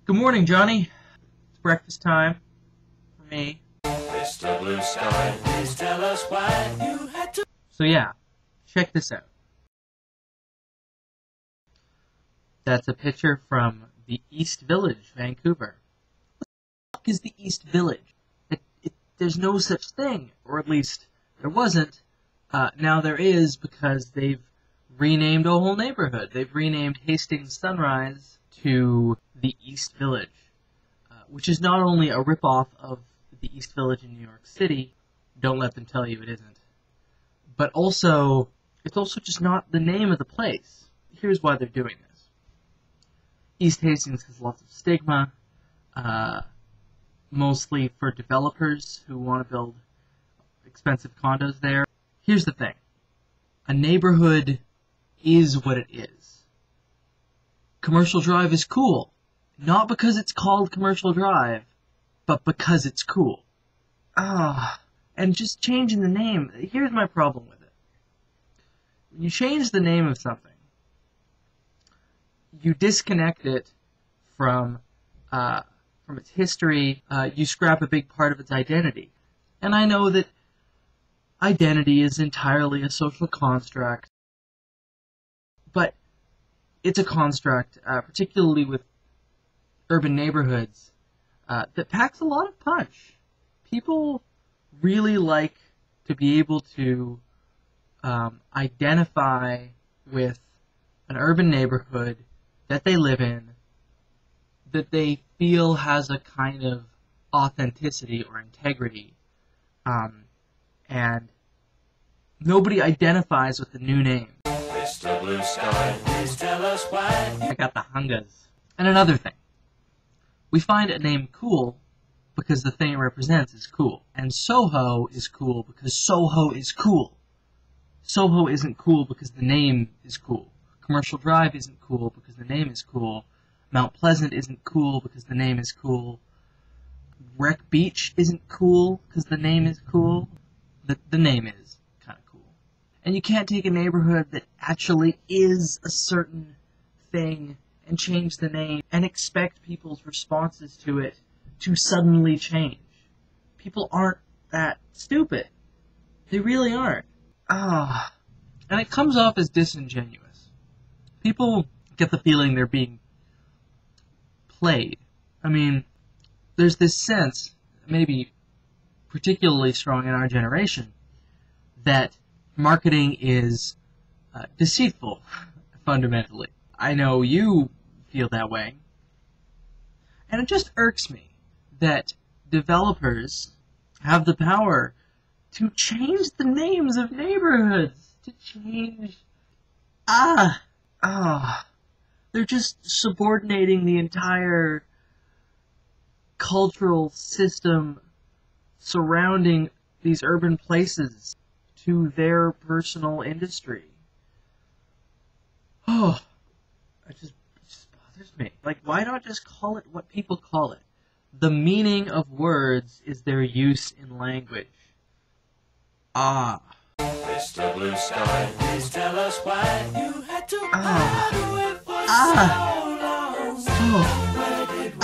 Good morning, Johnny. It's breakfast time for me. Mr. Blue Sky, please tell us why you had to... So yeah, check this out. That's a picture from the East Village, Vancouver. What the fuck is the East Village? There's no such thing, or at least there wasn't. Now there is, because they've renamed a whole neighborhood. They've renamed Hastings Sunrise to the East Village, which is not only a ripoff of the East Village in New York City, don't let them tell you it isn't, but also, it's also just not the name of the place. Here's why they're doing this. East Hastings has lots of stigma, mostly for developers who want to build expensive condos there. Here's the thing. A neighborhood is what it is. Commercial Drive is cool. Not because it's called Commercial Drive, but because it's cool. And just changing the name, here's my problem with it. When you change the name of something, you disconnect it from its history, you scrap a big part of its identity. And I know that identity is entirely a social construct, but it's a construct, particularly with urban neighborhoods, that packs a lot of punch. People really like to be able to identify with an urban neighborhood that they live in, that they feel has a kind of authenticity or integrity, and nobody identifies with the new name. Mr. Blue Sky, please tell us why you... I got the hungas. And another thing. We find a name cool because the thing it represents is cool. And Soho is cool because Soho is cool. Soho isn't cool because the name is cool. Commercial Drive isn't cool because the name is cool. Mount Pleasant isn't cool because the name is cool. Wreck Beach isn't cool because the name is cool. The name is kind of cool. And you can't take a neighborhood that actually is a certain thing and change the name and expect people's responses to it to suddenly change. People aren't that stupid. They really aren't. And it comes off as disingenuous. People get the feeling they're being played. I mean, there's this sense, maybe particularly strong in our generation, that marketing is deceitful, fundamentally. I know you feel that way. And it just irks me that developers have the power to change the names of neighborhoods, to change... They're just subordinating the entire cultural system surrounding these urban places to their personal industry. It just bothers me. Like, why not just call it what people call it? The meaning of words is their use in language. Mr. Blue Sky, please tell us why you had to hide away for so long. Where did we